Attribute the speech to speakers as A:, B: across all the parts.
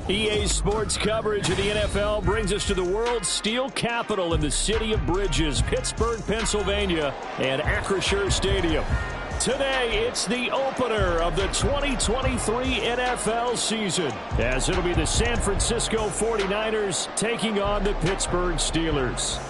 A: EA Sports coverage of the NFL brings us to the world's steel capital in the city of bridges, Pittsburgh, Pennsylvania, and Acrisure Stadium. Today, it's the opener of the 2023 NFL season, as it'll be the San Francisco 49ers taking on the Pittsburgh Steelers.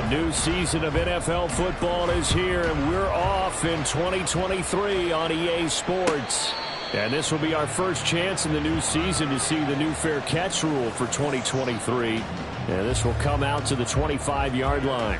A: New season of NFL football is here, and we're off in 2023 on EA Sports. And this will be our first chance in the new season to see the new fair catch rule for 2023. And this will come out to the 25-yard line.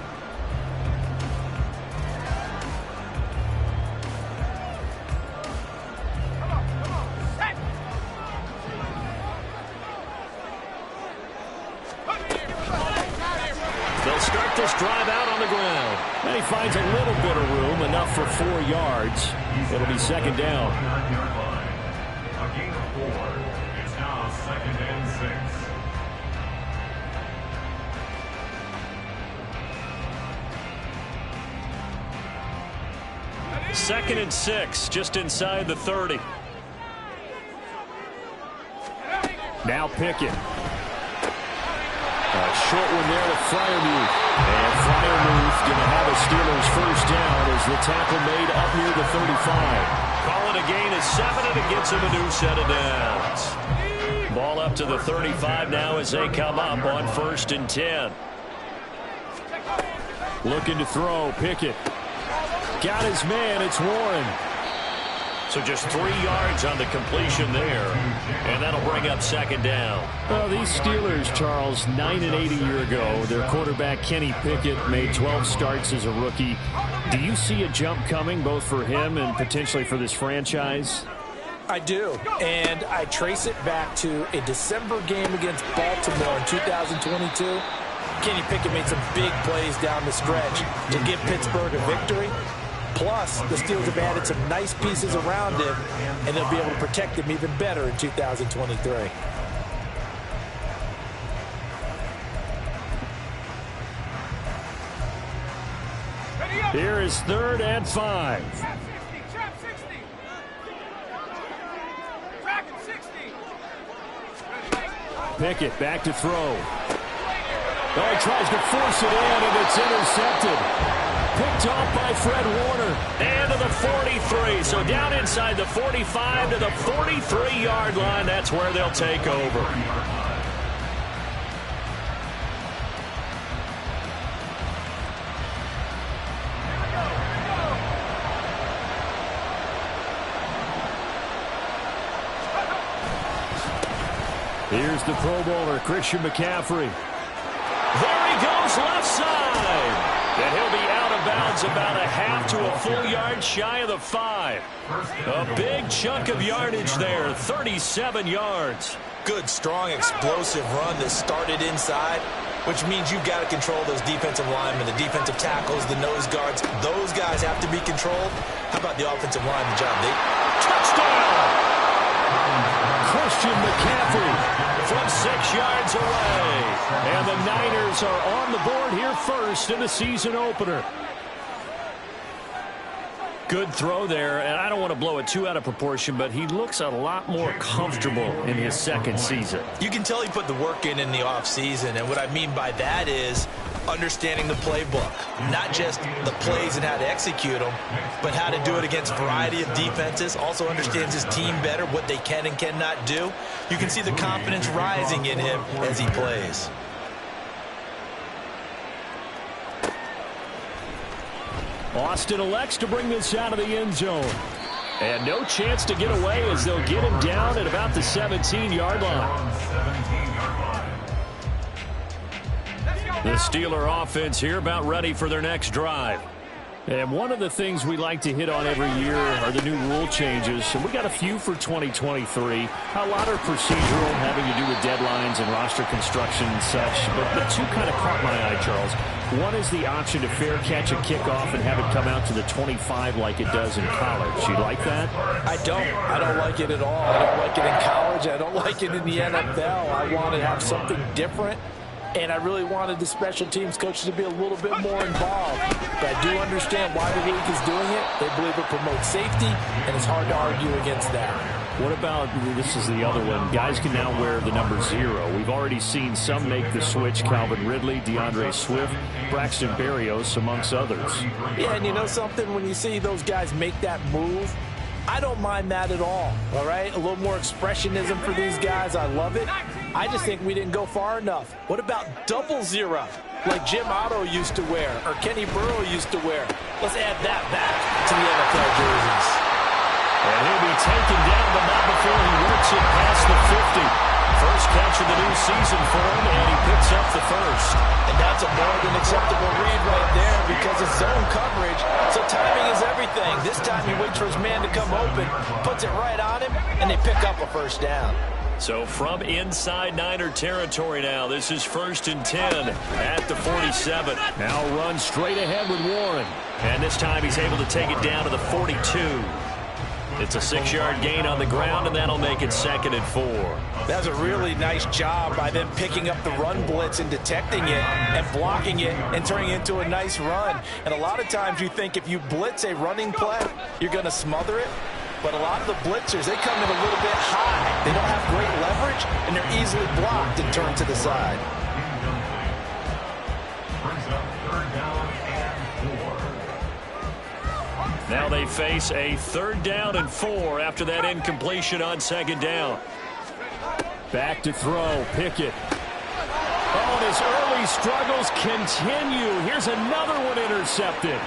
A: Drive out on the ground. And he finds a little bit of room, enough for 4 yards. It'll be second down.
B: A gain of 4. It's now 2nd and 6.
A: 2nd and 6, just inside the 30. Now Pickett. A short one there with Freiermuth. And Freiermuth going to have a Steelers first down as the tackle made up near the 35. Call it a gain of 7, and it gets him a new set of downs. Ball up to the 35 now as they come up on 1st and 10. Looking to throw, Pickett. Got his man, it's Warren. So just 3 yards on the completion there, and that'll bring up second down. Well, these Steelers, Charles, 9-8 a year ago. Their quarterback, Kenny Pickett, made 12 starts as a rookie. Do you see a jump coming, both for him and potentially for this franchise?
C: I do, and I trace it back to a December game against Baltimore in 2022. Kenny Pickett made some big plays down the stretch to give Pittsburgh a victory. Plus, the Steelers have added some nice pieces around him, and they'll be able to protect him even better in 2023.
A: Here is 3rd and 5. Pickett back to throw. Oh, he tries to force it in, and it's intercepted. Picked off by Fred Warner. And to the 43. So down inside the 45 to the 43-yard line. That's where they'll take over. Here's the Pro Bowler, Christian McCaffrey. There he goes, left side. And he'll be out of bounds about a half to a full yard shy of the 5. A big chunk of yardage there, 37 yards.
C: Good, strong, explosive run that started inside, which means you've got to control those defensive linemen, the defensive tackles, the nose guards. Those guys have to be controlled. How about the offensive line? The job they...
A: Touchdown! Christian McCaffrey from 6 yards away. And the Niners are on the board here first in the season opener. Good throw there, and I don't want to blow it too out of proportion, but he looks a lot more comfortable in his second season.
C: You can tell he put the work in the offseason, and what I mean by that is understanding the playbook. Not just the plays and how to execute them, but how to do it against a variety of defenses. Also understands his team better, what they can and cannot do. You can see the confidence rising in him as he plays.
A: Austin elects to bring this out of the end zone. And no chance to get away as they'll get him down at about the 17-yard line. The Steeler offense here about ready for their next drive. And one of the things we like to hit on every year are the new rule changes. And we got a few for 2023. A lot are procedural, having to do with deadlines and roster construction and such. But two kind of caught my eye, Charles. One is the option to fair catch a kickoff and have it come out to the 25 like it does in college. You like that?
C: I don't. I don't like it at all. I don't like it in college. I don't like it in the NFL. I want to have something different. And I really wanted the special teams coaches to be a little bit more involved. But I do understand why the league is doing it. They believe it promotes safety, and it's hard to argue against that.
A: What about, this is the other one, guys can now wear the number 0. We've already seen some make the switch, Calvin Ridley, DeAndre Swift, Braxton Berrios, amongst others.
C: Yeah, and you know something? When you see those guys make that move, I don't mind that at all right? A little more expressionism for these guys. I love it. I just think we didn't go far enough. What about double 0, like Jim Otto used to wear or Kenny Burrow used to wear? Let's add that back to the NFL jerseys.
A: And he'll be taken down, but not before he works it past the 50. First catch of the new season for him, and he picks up the first.
C: And that's a more than acceptable read right there because it's zone coverage, so timing is everything. This time he waits for his man to come open, puts it right on him, and they pick up a first down.
A: So from inside Niner territory now, this is 1st and 10 at the 47. Now run straight ahead with Warren. And this time he's able to take it down to the 42. It's a 6-yard gain on the ground, and that'll make it 2nd and 4.
C: That's a really nice job by them picking up the run blitz and detecting it and blocking it and turning it into a nice run. And a lot of times you think if you blitz a running play, you're going to smother it. But a lot of the blitzers, they come in a little bit high. They don't have great leverage, and they're easily blocked and turned to the side.
A: Now they face a 3rd down and 4 after that incompletion on 2nd down. Back to throw, Pickett. Oh, and his early struggles continue. Here's another one intercepted.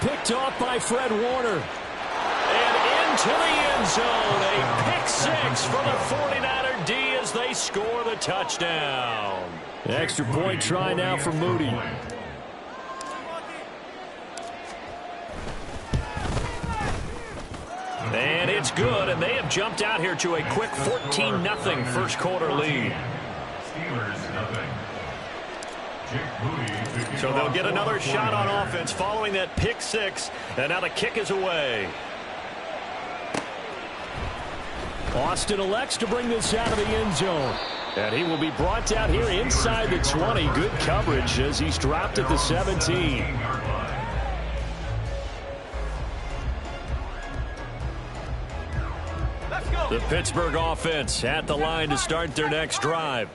A: Picked off by Fred Warner. And into the end zone. A pick 6 for the 49er D as they score the touchdown. Extra point try now for Moody. And it's good, and they have jumped out here to a quick 14-0 first quarter lead. So they'll get another shot on offense following that pick 6, and now the kick is away. Austin elects to bring this out of the end zone. And he will be brought out here inside the 20. Good coverage as he's dropped at the 17. The Pittsburgh offense at the line to start their next drive.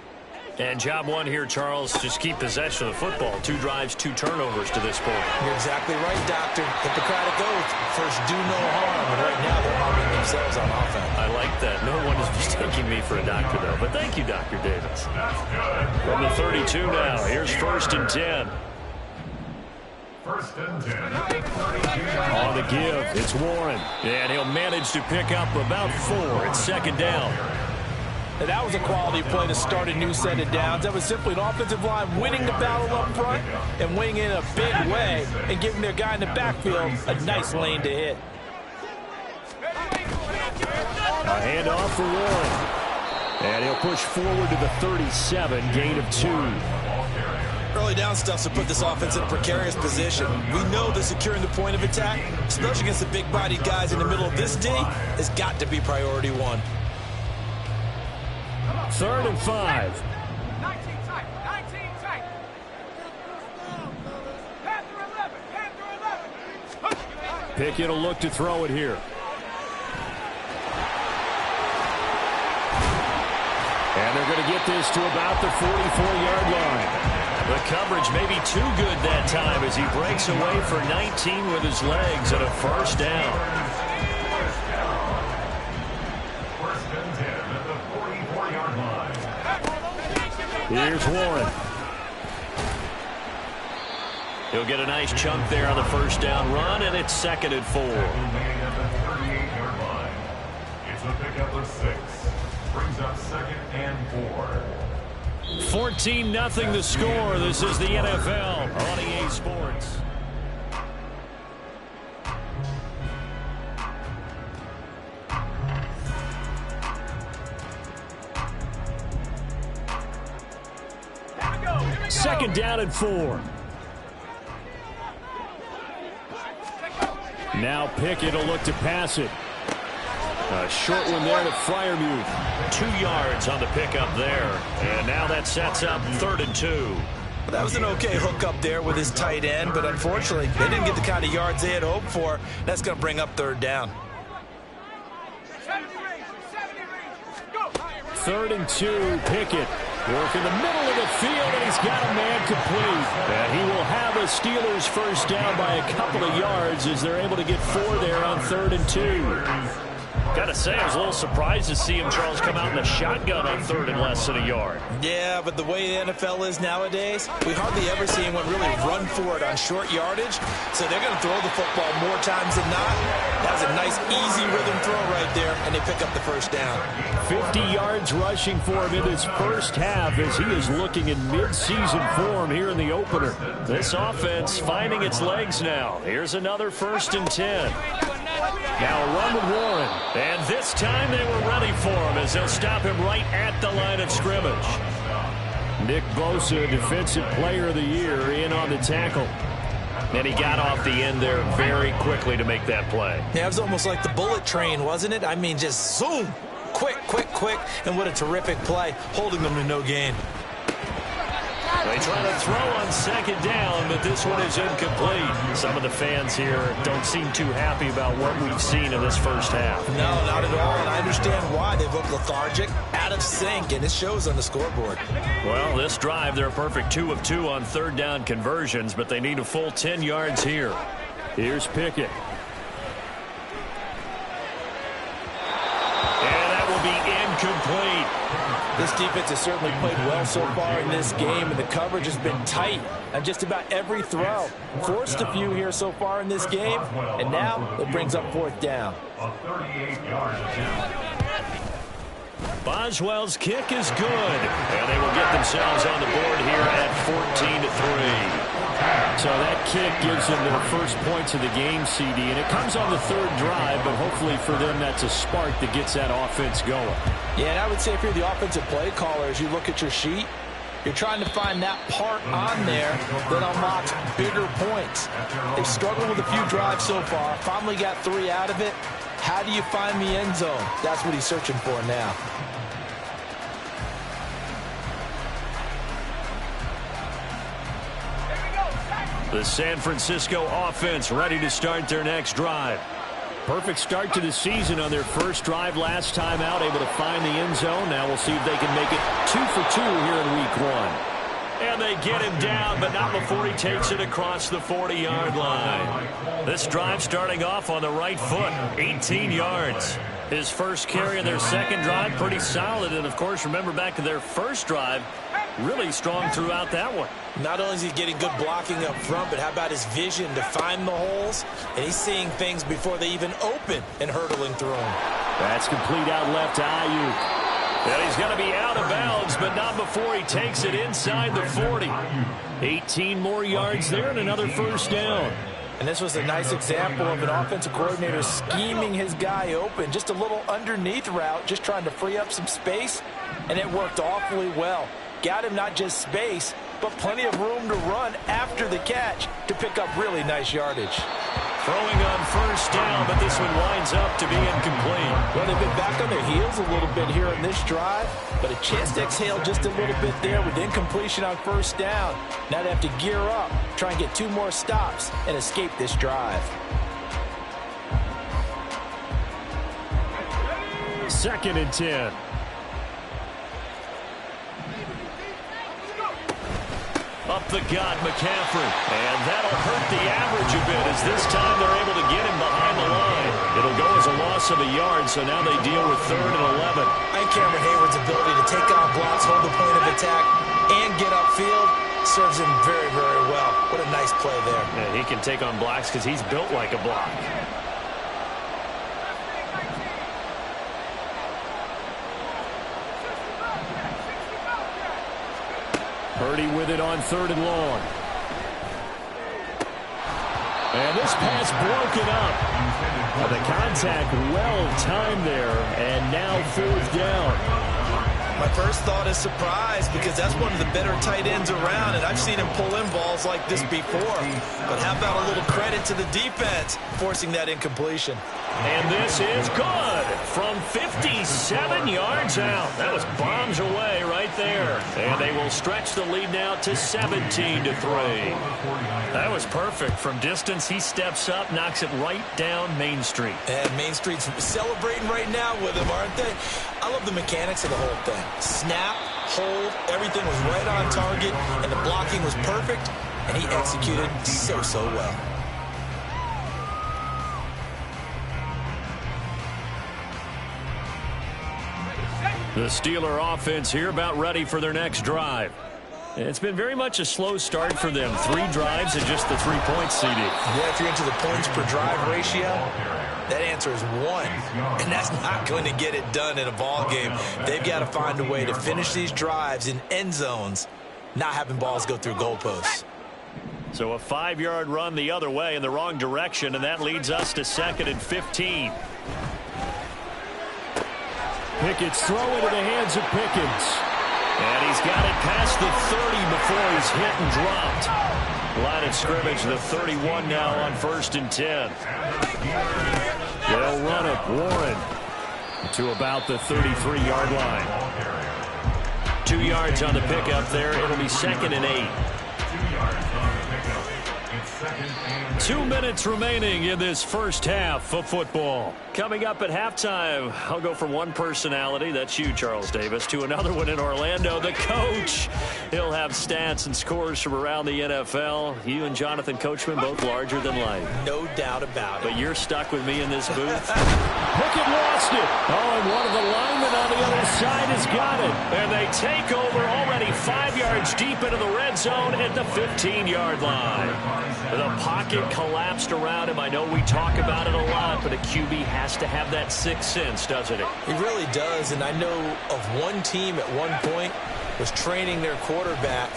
A: And job one here, Charles, just keep possession of the football. 2 drives, 2 turnovers to this point.
C: You're exactly right, Doctor. Hippocratic oath. First, do no harm. And right now, they're harming themselves on offense.
A: I like that. No one is mistaking me for a doctor, though. But thank you, Dr. Davis. From the 32 now, here's 1st and 10.
B: 1st and 10.
A: On the give, it's Warren. And he'll manage to pick up about 4. It's 2nd down.
C: And that was a quality play to start a new set of downs. That was simply an offensive line winning the battle up front and winning in a big way and giving their guy in the backfield a nice lane to hit.
A: A handoff for Warren. And he'll push forward to the 37, gain of 2.
C: Early down stuff to put this offense in a precarious position. We know that securing the point of attack, especially against the big-bodied guys in the middle of this D, has got to be priority 1.
A: 3rd and 5.
D: 19 tight. 19 tight. Panther 11.
A: Pickett will look to throw it here. And they're going to get this to about the 44-yard line. The coverage may be too good that time as he breaks away for 19 with his legs and a first down.
B: 1st and 10 at the 44-yard line.
A: Here's Warren. He'll get a nice chunk there on the first down run, and it's 2nd and 4.
B: Made at the 38-yard line. It's a pickup of 6. Brings up 2nd and 4.
A: 14-0 the score. This is the NFL on EA Sports. Second down and 4. Now Pickett will look to pass it. A short one there to Freiermuth. 2 yards on the pickup there. And now that sets up 3rd and 2.
C: That was an okay hook up there with his tight end, but unfortunately, they didn't get the kind of yards they had hoped for. That's going to bring up 3rd down.
A: 3rd and 2, Pickett. Work in the middle of the field, and he's got a man complete. And he will have a Steelers first down by a couple of yards as they're able to get 4 there on 3rd and 2. Got to say, I was a little surprised to see him, Charles, come out in the shotgun on 3rd and less than a yard.
C: Yeah, but the way the NFL is nowadays, we hardly ever see anyone really run for it on short yardage. So they're going to throw the football more times than not. That was a nice, easy rhythm throw right there, and they pick up the first down.
A: 50 yards rushing for him in his first half as he is looking in mid-season form here in the opener. This offense finding its legs now. Here's another 1st and 10. Now a run with Warren. And this time they were ready for him as they'll stop him right at the line of scrimmage. Nick Bosa, Defensive Player of the Year, in on the tackle. And he got off the end there very quickly to make that play.
C: Yeah, it was almost like the bullet train, wasn't it? I mean, just zoom. Quick, quick, quick. And what a terrific play, holding them to no gain.
A: They try to throw on 2nd down, but this one is incomplete. Some of the fans here don't seem too happy about what we've seen in this first half.
C: No, not at all, and I understand why. They've looked lethargic, out of sync, and it shows on the scoreboard.
A: Well, this drive, they're a perfect 2 of 2 on 3rd down conversions, but they need a full 10 yards here. Here's Pickett. And that will be incomplete.
C: This defense has certainly played well so far in this game, and the coverage has been tight on just about every throw. Forced a few here so far in this game, and now it brings up 4th down.
B: A 38-yard attempt.
A: Boswell's kick is good, and they will get themselves on the board here at 14-3. So that kick gives them their first points of the game, CD, and it comes on the 3rd drive, but hopefully for them that's a spark that gets that offense going.
C: Yeah, and I would say if you're the offensive play caller, as you look at your sheet, you're trying to find that part on there that unlocks bigger points. They've struggled with a few drives so far, finally got 3 out of it. How do you find the end zone? That's what he's searching for now.
A: The San Francisco offense ready to start their next drive. Perfect start to the season on their first drive last time out, able to find the end zone. Now we'll see if they can make it 2 for 2 here in week 1. And they get him down, but not before he takes it across the 40-yard line. This drive starting off on the right foot, 18 yards. His first carry of their second drive, pretty solid. And, of course, remember back to their first drive, really strong throughout that one.
C: Not only is he getting good blocking up front, but how about his vision to find the holes? And he's seeing things before they even open and hurdling through them.
A: That's complete out left to Ayuk. And he's going to be out of bounds, but not before he takes it inside the 40. 18 more yards there and another first down.
C: And this was a nice example of an offensive coordinator scheming his guy open. Just a little underneath route, just trying to free up some space, and it worked awfully well. Got him not just space, but plenty of room to run after the catch to pick up really nice yardage.
A: Throwing on first down, but this one winds up to be incomplete.
C: Well, they've been back on their heels a little bit here in this drive, but a chance to exhale just a little bit there with incompletion on first down. Now they have to gear up, try and get 2 more stops, and escape this drive.
A: 2nd and 10. Up the gut, McCaffrey. And that'll hurt the average a bit as this time they're able to get him behind the line. It'll go as a loss of a yard, so now they deal with 3rd and 11.
C: And Cameron Hayward's ability to take on blocks, hold the point of attack, and get upfield, serves him very, very well. What a nice play there.
A: Yeah, he can take on blocks because he's built like a block. Purdy with it on 3rd and long. And this pass broken up. The contact well timed there, and now 4th down.
C: My first thought is surprise because that's one of the better tight ends around, and I've seen him pull in balls like this before. But how about a little credit to the defense forcing that incompletion?
A: And this is good from 57 yards out. That was bombs away right there. And they will stretch the lead now to 17-3. That was perfect. From distance, he steps up, knocks it right down Main Street.
C: And Main Street's celebrating right now with him, aren't they? I love the mechanics of the whole thing. Snap, hold, everything was right on target, and the blocking was perfect, and he executed so well.
A: The Steeler offense here about ready for their next drive. It's been very much a slow start for them. 3 drives and just the 3 points, CD.
C: Yeah, if you're into the points per drive ratio, that answer is 1. And that's not going to get it done in a ball game. They've got to find a way to finish these drives in end zones, not having balls go through goalposts.
A: So a 5-yard run the other way in the wrong direction, and that leads us to 2nd and 15. Pickett's throw into the hands of Pickens. And he's got it past the 30 before he's hit and dropped. Line of scrimmage, the 31 now on 1st and 10. They'll run it. Warren to about the 33-yard line. 2 yards on the pickup there. It'll be 2nd and 8.
B: 2 yards on the pickup. It's 2nd and 8.
A: 2 minutes remaining in this first half of football. Coming up at halftime, I'll go from one personality, that's you, Charles Davis, to another one in Orlando, the coach. He'll have stats and scores from around the NFL. You and Jonathan Coachman, both larger than life.
C: No doubt about it.
A: But you're stuck with me in this booth. Pickett lost it. Oh, and one of the linemen on the other side has got it. And they take over already 5 yards deep into the red zone at the 15-yard line. The pocket collapsed around him. I know we talk about it a lot, but a QB has to have that sixth sense, doesn't it?
C: He really does, and I know of one team at one point was training their quarterback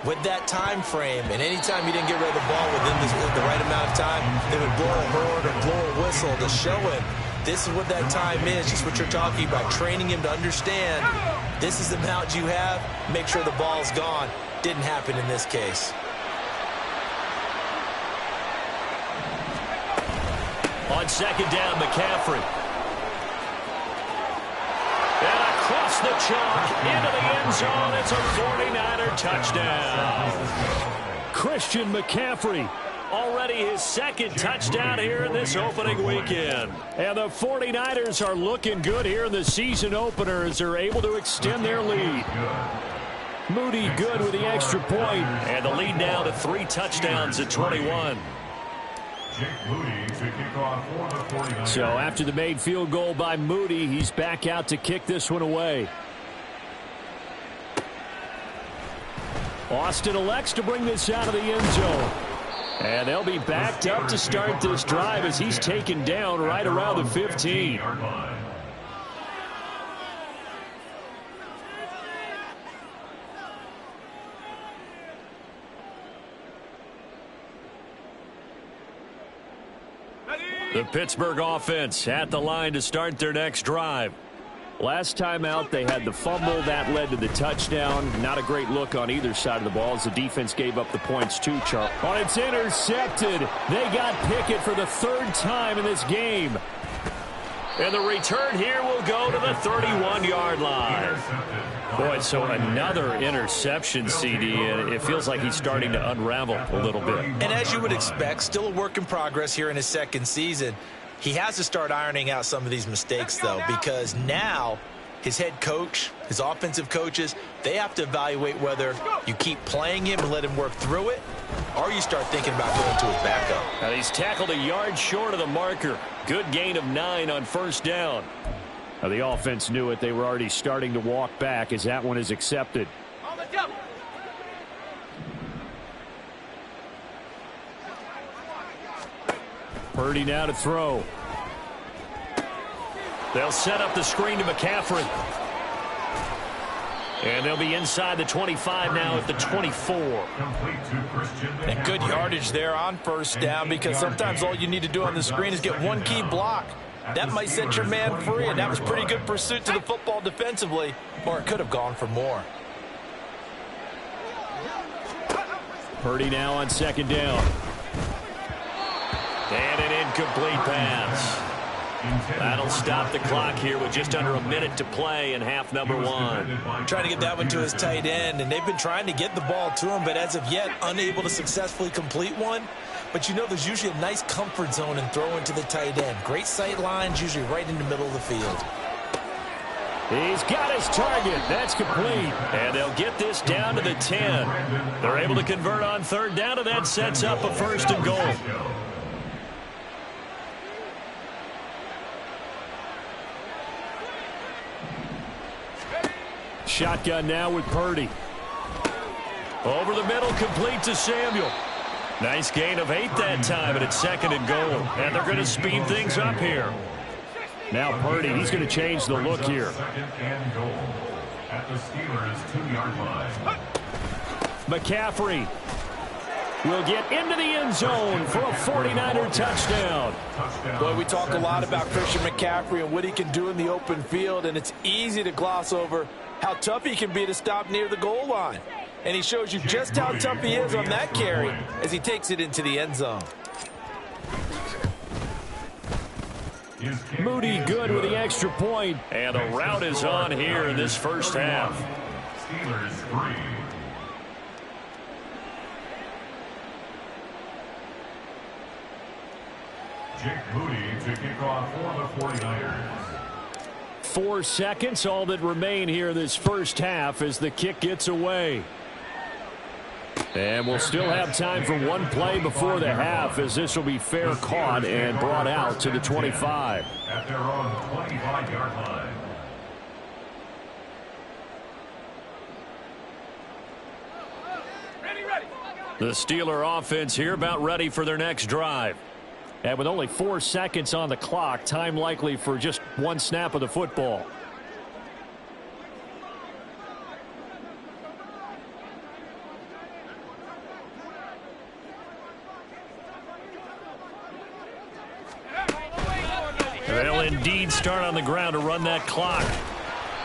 C: with that time frame, and anytime he didn't get rid of the ball within the right amount of time, they would blow a horn or blow a whistle to show him this is what that time is, just what you're talking about, training him to understand this is the amount you have, make sure the ball's gone. Didn't happen in this case.
A: On 2nd down, McCaffrey. And across the chalk, into the end zone. It's a 49er touchdown. Christian McCaffrey, already his 2nd touchdown here in this opening weekend. And the 49ers are looking good here in the season opener as they're able to extend their lead. Moody good with the extra point. And the lead now to 3 touchdowns at 21. So after the made field goal by Moody, he's back out to kick this one away. Austin elects to bring this out of the end zone. And they'll be backed up to start this drive as he's taken down right around the 15. The Pittsburgh offense at the line to start their next drive. Last time out, they had the fumble. That led to the touchdown. Not a great look on either side of the ball as the defense gave up the points too, Charles. Oh, it's intercepted. They got Pickett for the 3rd time in this game. And the return here will go to the 31-yard line. Boy, so another interception, CD, and it feels like he's starting to unravel a little bit.
C: And as you would expect, still a work in progress here in his 2nd season. He has to start ironing out some of these mistakes, though, because now his head coach, his offensive coaches, they have to evaluate whether you keep playing him and let him work through it, or you start thinking about going to his backup.
A: And he's tackled a yard short of the marker. Good gain of 9 on 1st down. Now the offense knew it. They were already starting to walk back as that one is accepted. Purdy now to throw. They'll set up the screen to McCaffrey. And they'll be inside the 25 now at the 24.
C: And good yardage there on first down, because sometimes all you need to do on the screen is get one key block. That might set your man free, and that was pretty good pursuit to the football defensively, or it could have gone for more.
A: Purdy now on second down. And an incomplete pass. That'll stop the clock here with just under a minute to play in half number one.
C: Trying to get that one to his tight end, and they've been trying to get the ball to him, but as of yet, unable to successfully complete one. But you know there's usually a nice comfort zone in throwing to the tight end. Great sight lines, usually right in the middle of the field.
A: He's got his target. That's complete. And they'll get this down to the 10. They're able to convert on third down, and that sets up a first and goal. Shotgun now with Purdy. Over the middle, complete to Samuel. Nice gain of 8 that time, and it's second and goal. And they're going to speed things up here. Now Purdy, he's going to change the look here.
B: Second and goal at the Steelers' 2-yard line.
A: McCaffrey will get into the end zone for a 49er touchdown.
C: Boy, we talk a lot about Christian McCaffrey and what he can do in the open field, and it's easy to gloss over how tough he can be to stop near the goal line. And he shows you just how tough he is on that carry as he takes it into the end zone.
A: Moody good with the extra point. And the route is on here in this first half.
B: Steelers 3. Jake Moody to kick off for the 49ers.
A: 4 seconds, all that remain here in this first half as the kick gets away. And we'll still have time for one play before the half, as this will be fair caught and brought out to the 25.
B: At their own 25-yard line.
D: Ready.
A: The Steeler offense here about ready for their next drive. And with only 4 seconds on the clock, time likely for just one snap of the football. They'll indeed start on the ground to run that clock.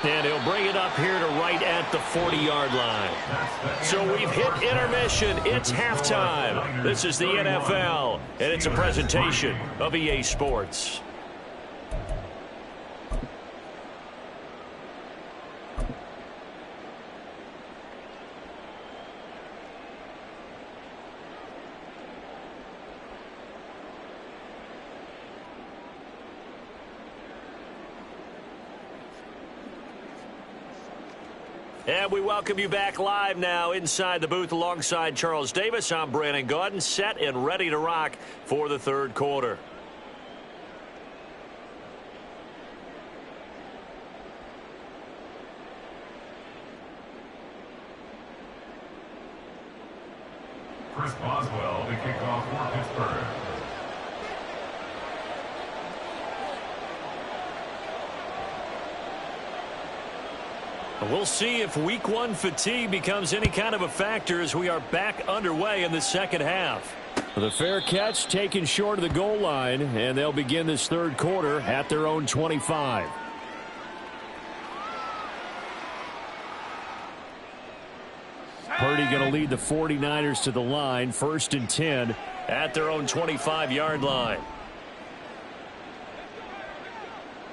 A: And he'll bring it up here to right at the 40-yard line. So we've hit intermission. It's halftime. This is the NFL, and it's a presentation of EA Sports. And we welcome you back live now inside the booth alongside Charles Davis. I'm Brandon Gaudin, set and ready to rock for the third quarter.
B: Chris Boswell to kick off for Pittsburgh.
A: We'll see if week one fatigue becomes any kind of a factor as we are back underway in the second half. The fair catch taken short of the goal line, and they'll begin this third quarter at their own 25. Purdy going to lead the 49ers to the line, 1st and 10 at their own 25-yard line.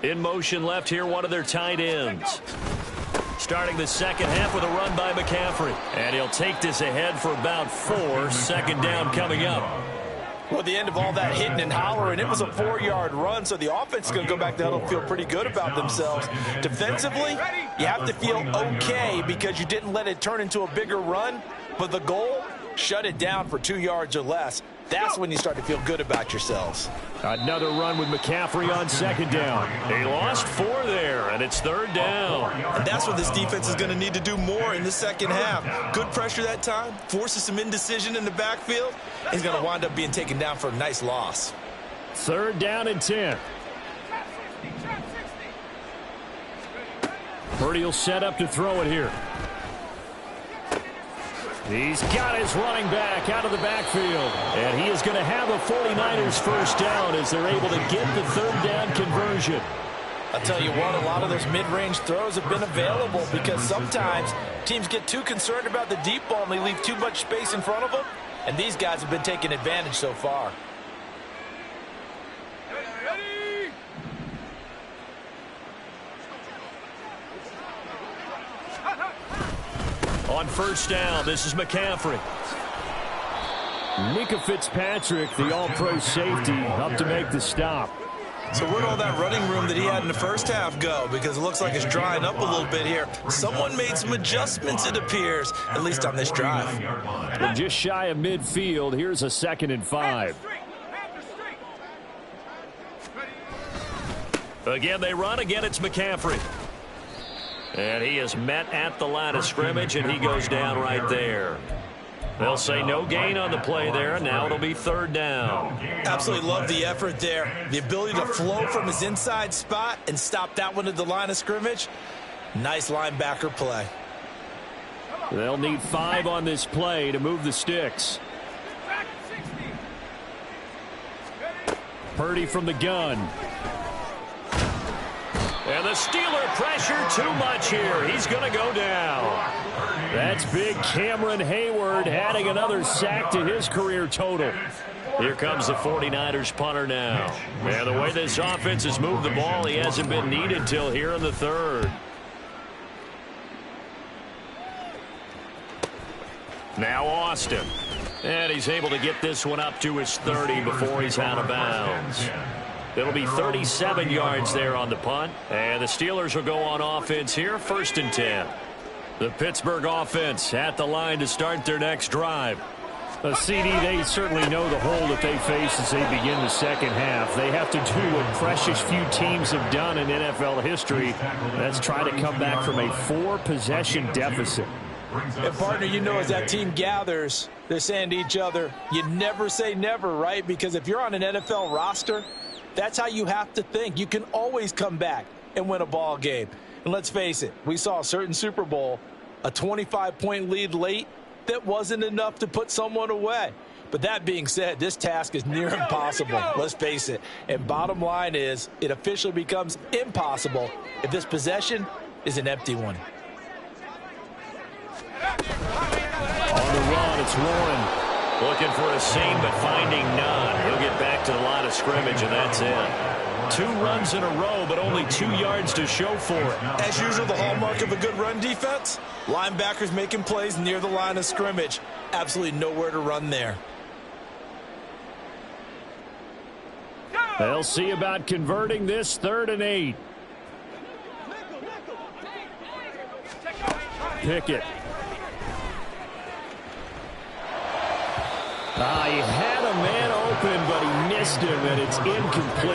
A: In motion left here, one of their tight ends. Starting the second half with a run by McCaffrey. And he'll take this ahead for about 4. 2nd down coming up.
C: Well, the end of all that hitting and hollering, it was a 4-yard run, so the offense is going to go back to huddle and feel pretty good about themselves. Defensively, you have to feel okay because you didn't let it turn into a bigger run, but the goal, shut it down for 2 yards or less. That's when you start to feel good about yourselves.
A: Another run with McCaffrey on 2nd down. They lost 4 there, and it's 3rd down.
C: And that's what this defense is going to need to do more in the second half. Good pressure that time, forces some indecision in the backfield. He's going to wind up being taken down for a nice loss.
A: Third down and 10. Purdy will set up to throw it here. He's got his running back out of the backfield. And he is going to have a 49ers first down as they're able to get the third down conversion.
C: I'll tell you what, a lot of those mid-range throws have been available because sometimes teams get too concerned about the deep ball and they leave too much space in front of them. And these guys have been taking advantage so far.
A: On first down, this is McCaffrey. Micah Fitzpatrick, the all-pro safety, up to make the stop.
C: So where'd all that running room that he had in the first half go? Because it looks like it's drying up a little bit here. Someone made some adjustments, it appears, at least on this drive.
A: And just shy of midfield, here's a 2nd and 5. Again, they run. Again, it's McCaffrey. And he is met at the line of scrimmage, and he goes down right there. They'll say no gain on the play there. Now it'll be third down.
C: Absolutely love the effort there. The ability to flow from his inside spot and stop that one at the line of scrimmage. Nice linebacker play.
A: They'll need 5 on this play to move the sticks. Purdy from the gun. And the Steeler pressure too much here. He's going to go down. That's big Cameron Hayward adding another sack to his career total. Here comes the 49ers punter now. And the way this offense has moved the ball, he hasn't been needed till here in the third. Now Austin. And he's able to get this one up to his 30 before he's out of bounds. It'll be 37 yards there on the punt. And the Steelers will go on offense here, 1st and 10. The Pittsburgh offense at the line to start their next drive. CD, they certainly know the hole that they face as they begin the second half. They have to do what precious few teams have done in NFL history. That's try to come back from a 4-possession deficit.
C: And, partner, you know, as that team gathers, they're saying to each other, you never say never, right? Because if you're on an NFL roster, that's how you have to think. You can always come back and win a ball game. And let's face it, we saw a certain Super Bowl, a 25-point lead late that wasn't enough to put someone away. But that being said, this task is near impossible. Let's face it. And bottom line is, it officially becomes impossible if this possession is an empty one.
A: On the run, it's Warren. Looking for a seam, but finding none. He'll get back to the line of scrimmage, and that's it. 2 runs in a row, but only 2 yards to show for it.
C: As usual, the hallmark of a good run defense, linebackers making plays near the line of scrimmage. Absolutely nowhere to run there.
A: They'll see about converting this 3rd and 8. Pickett. He had a man open, but he missed him, and it's incomplete.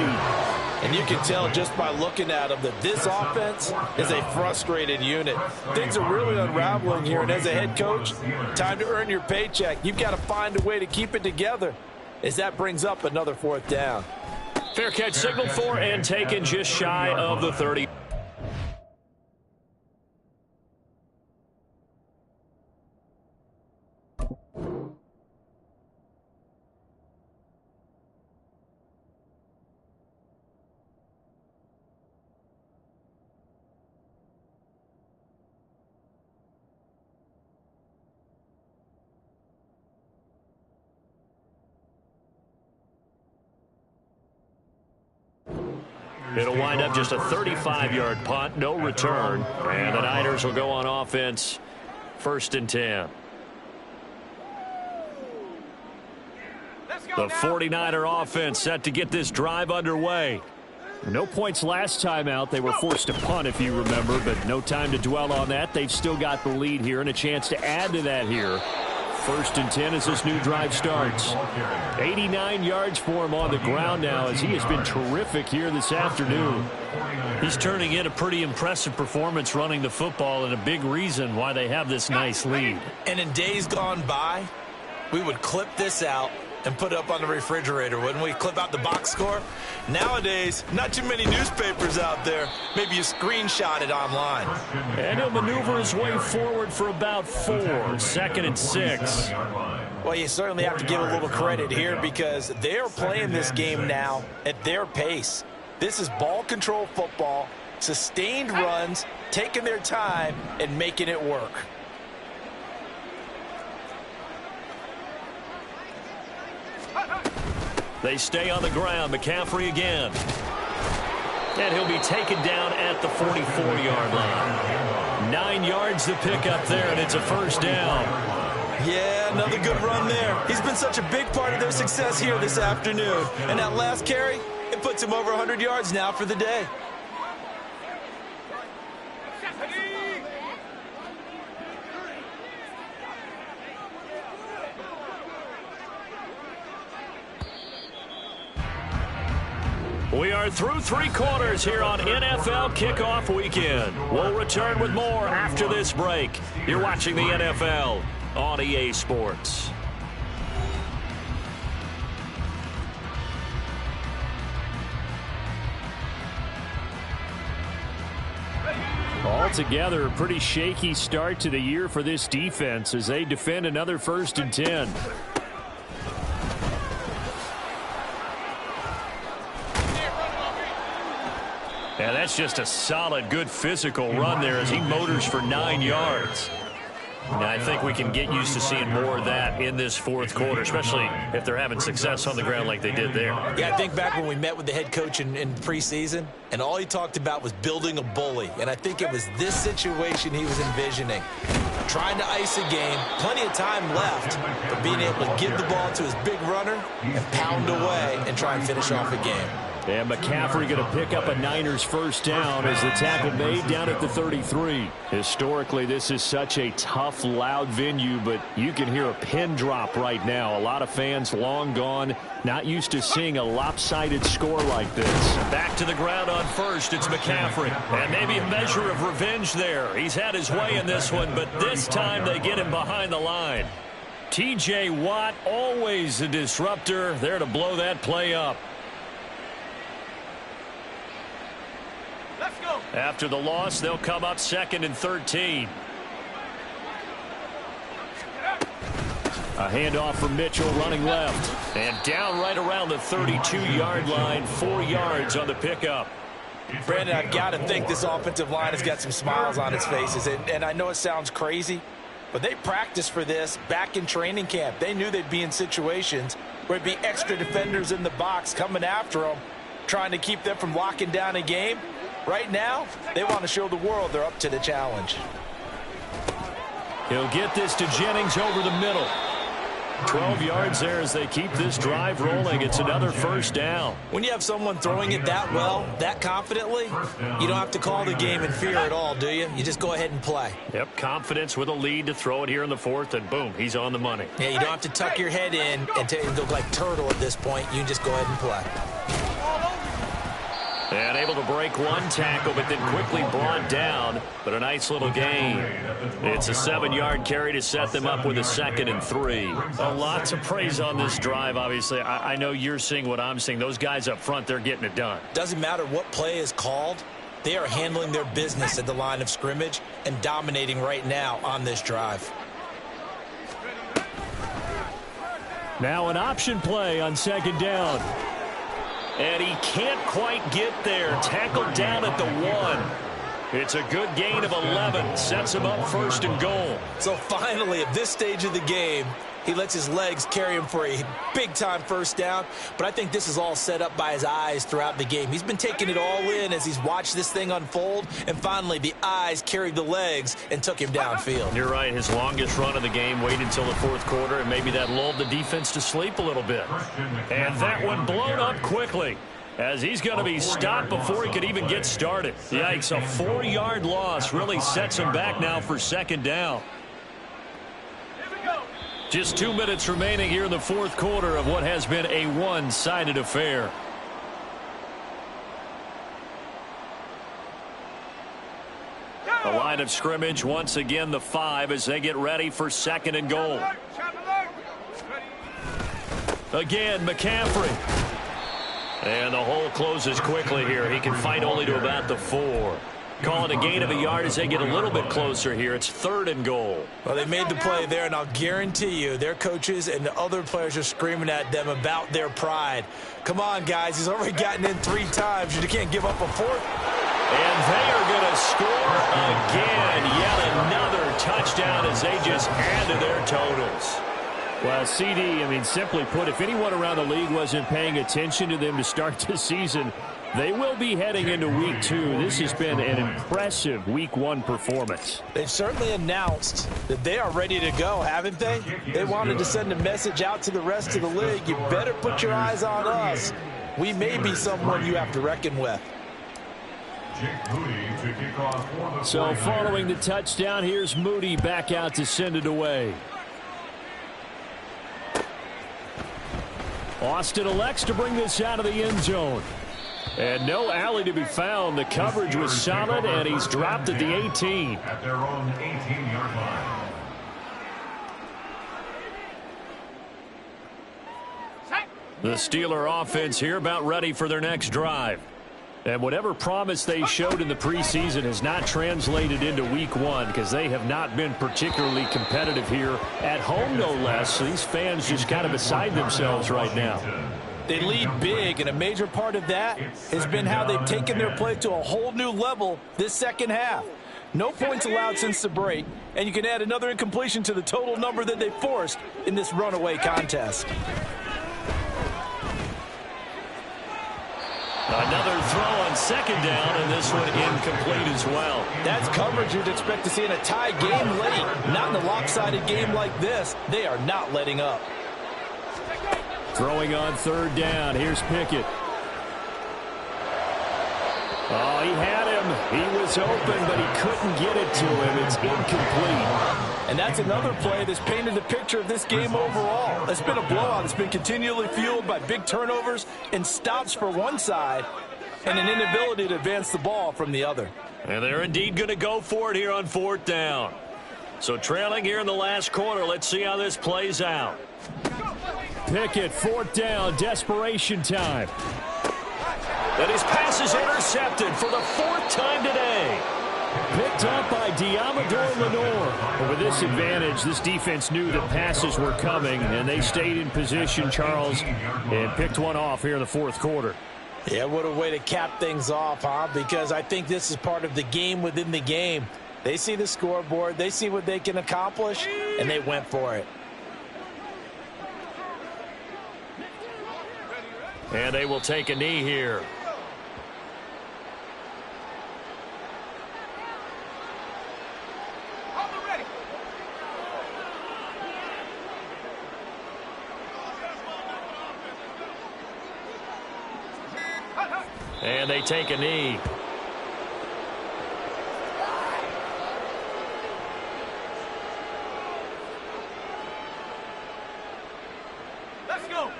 C: And you can tell just by looking at him that this offense is a frustrated unit. Things are really unraveling here, and as a head coach, time to earn your paycheck. You've got to find a way to keep it together as that brings up another 4th down.
A: Fair catch signaled for and taken just shy of the 30. It'll wind up just a 35-yard punt, no return. And the Niners will go on offense, 1st and 10. The 49er offense set to get this drive underway. No points last time out. They were forced to punt, if you remember, but no time to dwell on that. They've still got the lead here and a chance to add to that here. 1st and 10 as this new drive starts. 89 yards for him on the ground now as he has been terrific here this afternoon. He's turning in a pretty impressive performance running the football, and a big reason why they have this nice lead.
C: And in days gone by, we would clip this out and put it up on the refrigerator, wouldn't we? Clip out the box score. Nowadays, not too many newspapers out there. Maybe you screenshot it online.
A: And he'll maneuver his way forward for about 4. 2nd and 6.
C: Well, you certainly have to give a little credit here because they're playing this game now at their pace. This is ball control football, sustained runs, taking their time and making it work.
A: They stay on the ground. McCaffrey again. And he'll be taken down at the 44-yard line. 9 yards to pick up there, and it's a first down.
C: Yeah, another good run there. He's been such a big part of their success here this afternoon. And that last carry, it puts him over 100 yards now for the day.
A: We are through 3 quarters here on NFL Kickoff Weekend. We'll return with more after this break. You're watching the NFL on EA Sports. Altogether, a pretty shaky start to the year for this defense as they defend another 1st and 10. Yeah, that's just a solid, good physical run there as he motors for 9 yards. And I think we can get used to seeing more of that in this 4th quarter, especially if they're having success on the ground like they did there.
C: Yeah, I think back when we met with the head coach in preseason, and all he talked about was building a bully. And I think it was this situation he was envisioning. Trying to ice a game, plenty of time left, but being able to give the ball to his big runner and pound away and try and finish off a game.
A: And McCaffrey going to pick up a Niners first down as the tackle made down at the 33. Historically, this is such a tough, loud venue, but you can hear a pin drop right now. A lot of fans long gone, not used to seeing a lopsided score like this. Back to the ground on first, it's McCaffrey. And maybe a measure of revenge there. He's had his way in this one, but this time they get him behind the line. T.J. Watt, always a disruptor, there to blow that play up. After the loss, they'll come up 2nd and 13. A handoff from Mitchell running left. And down right around the 32-yard line, 4 yards on the pickup.
C: Brandon, I've got to think this offensive line has got some smiles on its faces. And I know it sounds crazy, but they practiced for this back in training camp. They knew they'd be in situations where there'd be extra defenders in the box coming after them, trying to keep them from locking down a game. Right now, they want to show the world they're up to the challenge.
A: He'll get this to Jennings over the middle. 12 yards there as they keep this drive rolling. It's another first down.
C: When you have someone throwing it that well, that confidently, you don't have to call the game in fear at all, do you? You just go ahead and play.
A: Yep, confidence with a lead to throw it here in the 4th, and boom, he's on the money.
C: Yeah, you don't have to tuck your head in and look like turtle at this point. You just go ahead and play.
A: And able to break one tackle, but then quickly brought down. But a nice little gain. It's a 7-yard carry to set them up with a 2nd and 3. A lot to praise on this drive, obviously. I know you're seeing what I'm seeing. Those guys up front, they're getting it done.
C: Doesn't matter what play is called. They are handling their business at the line of scrimmage and dominating right now on this drive.
A: Now an option play on 2nd down. And he can't quite get there. Tackled down at the 1. It's a good gain of 11. Sets him up 1st and goal.
C: So finally, at this stage of the game, he lets his legs carry him for a big-time first down. But I think this is all set up by his eyes throughout the game. He's been taking it all in as he's watched this thing unfold. And finally, the eyes carried the legs and took him downfield.
A: You're right. His longest run of the game waited until the 4th quarter, and maybe that lulled the defense to sleep a little bit. And that one blown up quickly, as he's going to be stopped before he could even get started. Yikes, a 4-yard loss really sets him back now for 2nd down. Just 2 minutes remaining here in the 4th quarter of what has been a one-sided affair. The line of scrimmage, once again, the 5 as they get ready for 2nd and goal. Again, McCaffrey. And the hole closes quickly here. He can fight only to about the 4. Call it a gain of a yard as they get a little bit closer here. It's 3rd and goal.
C: Well, they made the play there, and I'll guarantee you their coaches and the other players are screaming at them about their pride. Come on, guys. He's already gotten in 3 times. You can't give up a 4th.
A: And they are going to score again. Yet another touchdown as they just add to their totals.
E: Well, CD, I mean, simply put, if anyone around the league wasn't paying attention to them to start the season, they will be heading into Week 2. This has been an impressive Week 1 performance.
C: They've certainly announced that they are ready to go, haven't they? They wanted to send a message out to the rest of the league. You better put your eyes on us. We may be someone you have to reckon with.
E: So following the touchdown, here's Moody back out to send it away. Austin elects to bring this out of the end zone. And no alley to be found. The coverage was solid, and he's dropped at the 18.
B: At their own 18-yard line.
A: The Steeler offense here about ready for their next drive. And whatever promise they showed in the preseason has not translated into Week 1 because they have not been particularly competitive here at home, no less. So these fans just kind of beside themselves right now.
C: They lead big, and a major part of that has been how they've taken their play to a whole new level this second half. No points allowed since the break, and you can add another incompletion to the total number that they forced in this runaway contest.
A: Another throw on 2nd down, and this one incomplete as well.
C: That's coverage you'd expect to see in a tie game late. Not in a lopsided game like this. They are not letting up.
E: Throwing on 3rd down. Here's Pickett. Oh, he had him. He was open, but he couldn't get it to him. It's incomplete.
C: And that's another play that's painted the picture of this game overall. It's been a blowout. It's been continually fueled by big turnovers and stops for one side and an inability to advance the ball from the other.
A: And they're indeed going to go for it here on 4th down. So trailing here in the last quarter. Let's see how this plays out.
E: Pickett, 4th down, desperation time.
A: And his pass is intercepted for the 4th time today.
E: Picked up by Diamador Lenore. But with this advantage, this defense knew that passes were coming, and they stayed in position, Charles, and picked one off here in the 4th quarter.
C: Yeah, what a way to cap things off, huh? Because I think this is part of the game within the game. They see the scoreboard, they see what they can accomplish, and they went for it.
A: And they will take a knee here. And they take a knee.
D: Let's go.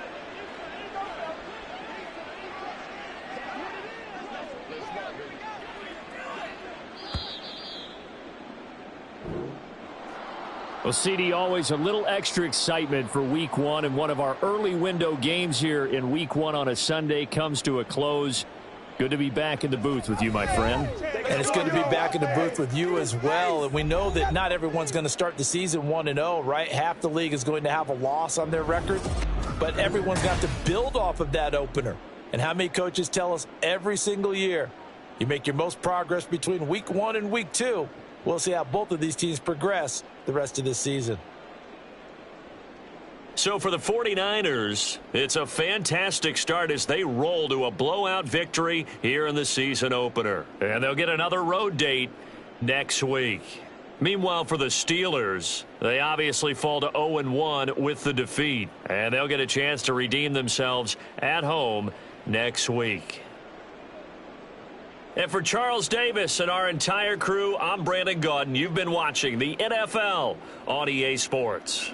E: Well, CD, always a little extra excitement for Week 1, and one of our early window games here in Week 1 on a Sunday comes to a close. Good to be back in the booth with you, my friend.
C: And it's good to be back in the booth with you as well. And we know that not everyone's going to start the season 1-0, right? Half the league is going to have a loss on their record. But everyone's got to build off of that opener. And how many coaches tell us every single year, you make your most progress between Week 1 and Week 2. We'll see how both of these teams progress the rest of this season.
A: So for the 49ers, it's a fantastic start as they roll to a blowout victory here in the season opener. And they'll get another road date next week. Meanwhile, for the Steelers, they obviously fall to 0-1 with the defeat. And they'll get a chance to redeem themselves at home next week. And for Charles Davis and our entire crew, I'm Brandon Gaudin. You've been watching the NFL on EA Sports.